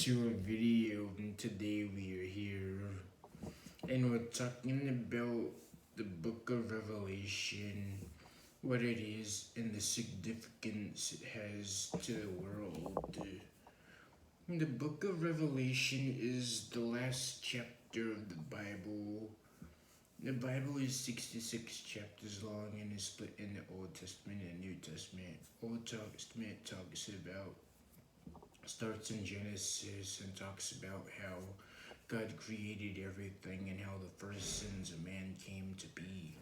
to a video, and today we are here and we're talking about the book of Revelation, what it is, and the significance it has to the world. The book of Revelation is the last chapter of the Bible. The Bible is 66 chapters long and is split in the Old Testament and New Testament. Old Testament starts in Genesis and talks about how God created everything and how the first sins of man came to be.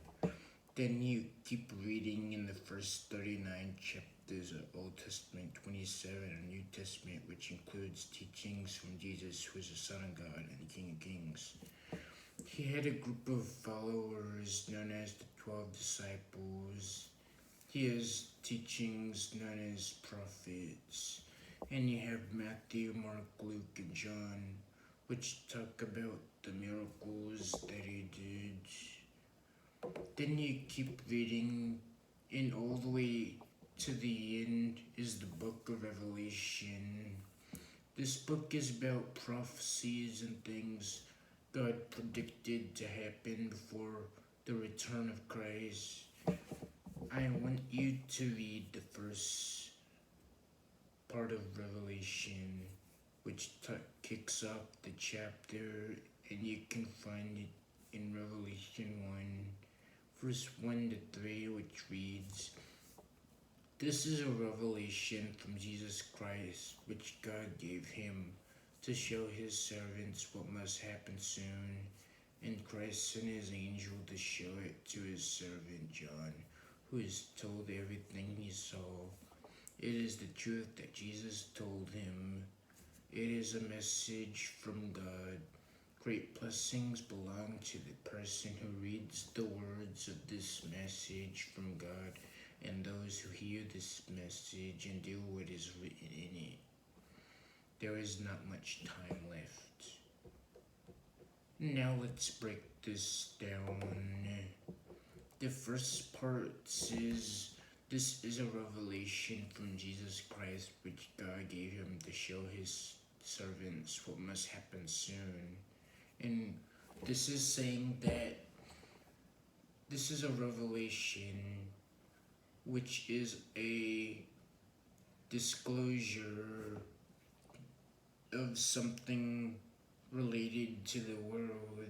Then you keep reading in the first 39 chapters of Old Testament, 27 of New Testament, which includes teachings from Jesus, who is the Son of God and King of Kings. He had a group of followers known as the 12 disciples. He has teachings known as prophets. And you have Matthew, Mark, Luke, and John, which talk about the miracles that he did. Then you keep reading, and all the way to the end is the book of Revelation. This book is about prophecies and things God predicted to happen before the return of Christ. I want you to read the first part of Revelation, which kicks off the chapter, and you can find it in Revelation 1, verse 1 to 3, which reads, "This is a revelation from Jesus Christ, which God gave him to show his servants what must happen soon, and Christ sent his angel to show it to his servant John, who is told everything he saw. It is the truth that Jesus told him. It is a message from God. Great blessings belong to the person who reads the words of this message from God and those who hear this message and do what is written in it." There is not much time left. Now let's break this down. The first part says, "This is a revelation from Jesus Christ, which God gave him to show his servants what must happen soon." And this is saying that this is a revelation, which is a disclosure of something related to the world,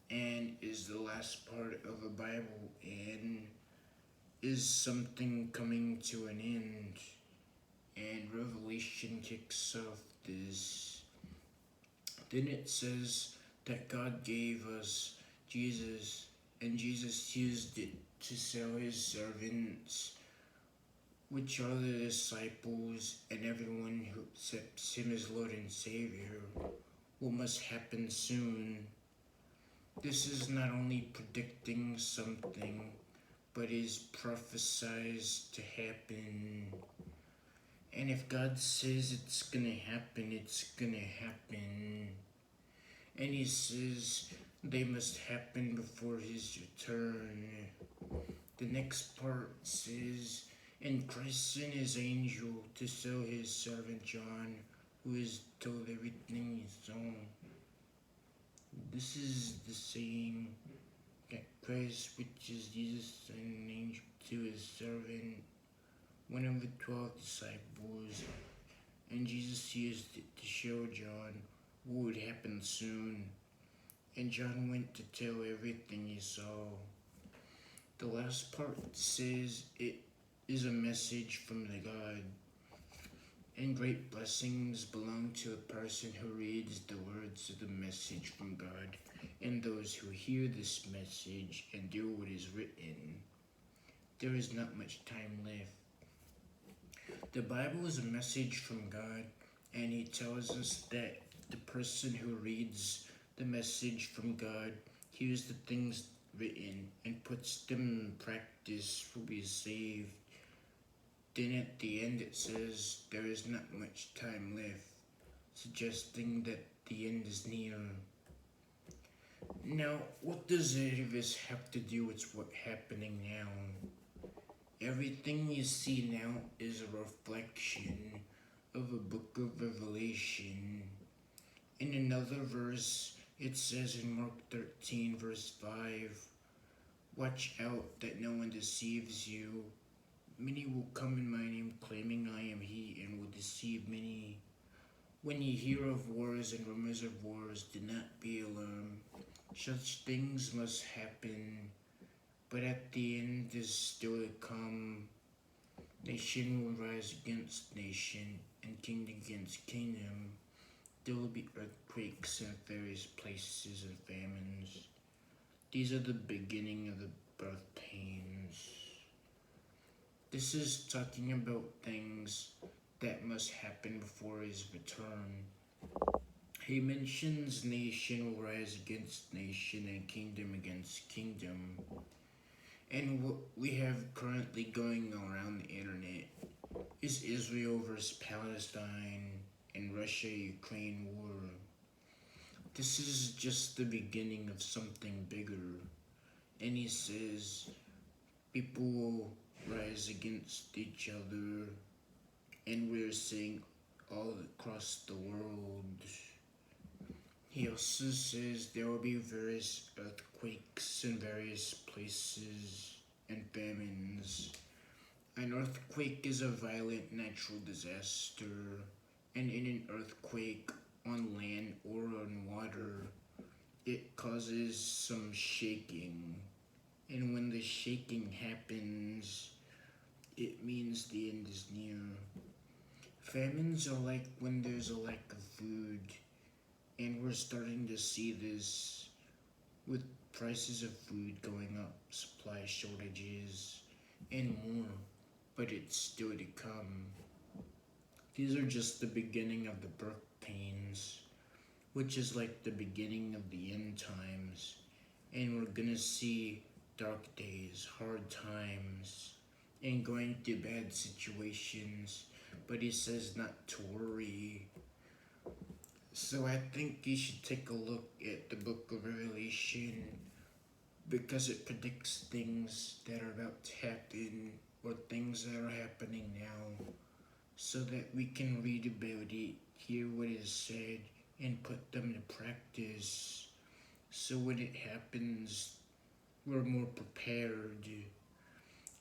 and is the last part of the Bible, and is something coming to an end. And Revelation kicks off this. Then it says that God gave us Jesus, and Jesus used it to sell his servants, which are the disciples and everyone who accepts him as Lord and Savior, what must happen soon. This is not only predicting something, but is prophesized to happen. And if God says it's gonna happen, it's gonna happen. And he says they must happen before his return. The next part says, "And Christ sent his angel to show his servant John, who is told everything he saw." This is the saying that Christ, which is Jesus, sent an angel to his servant, one of the 12 disciples, and Jesus used it to show John what would happen soon. And John went to tell everything he saw. The last part says it is a message from the God, and great blessings belong to a person who reads the words of the message from God and those who hear this message and do what is written. There is not much time left. The Bible is a message from God, and he tells us that the person who reads the message from God hears the things written and puts them in practice will be saved. Then at the end it says there is not much time left, suggesting that the end is near. Now, what does any of this have to do with what's happening now? Everything you see now is a reflection of a book book of Revelation. In another verse, it says in Mark 13, verse 5, "Watch out that no one deceives you. Many will come in my name, claiming I am he, and will deceive many. When you hear of wars and rumors of wars, do not be alarmed. Such things must happen, but at the end is still to come. Nation will rise against nation, and kingdom against kingdom. There will be earthquakes in various places and famines. These are the beginning of the birth pains." This is talking about things that must happen before his return. He mentions nation will rise against nation and kingdom against kingdom. And what we have currently going around the internet is Israel versus Palestine and Russia-Ukraine war. This is just the beginning of something bigger. And he says people will rise against each other, and we're seeing all across the world. He also says there will be various earthquakes in various places and famines. An earthquake is a violent natural disaster, and in an earthquake on land or on water, it causes some shaking. And when the shaking happens, it means the end is near. Famines are like when there's a lack of food, and we're starting to see this with prices of food going up, supply shortages, and more, but it's still to come. These are just the beginning of the birth pains, which is like the beginning of the end times, and we're gonna see dark days, hard times, and going through bad situations, but he says not to worry. So I think you should take a look at the book of Revelation because it predicts things that are about to happen or things that are happening now so that we can read about it, hear what is said, and put them to practice. So when it happens, we're more prepared.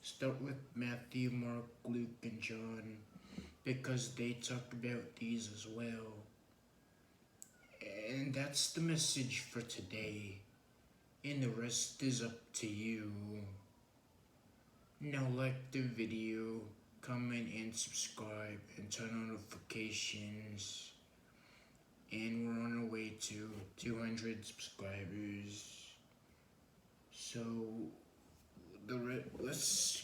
Start with Matthew, Mark, Luke, and John because they talk about these as well. And that's the message for today. And the rest is up to you. Now like the video, comment and subscribe and turn on notifications. And we're on our way to 200 subscribers. So let's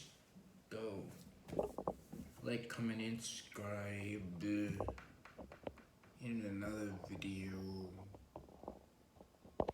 go. Like, comment, and subscribe in another video.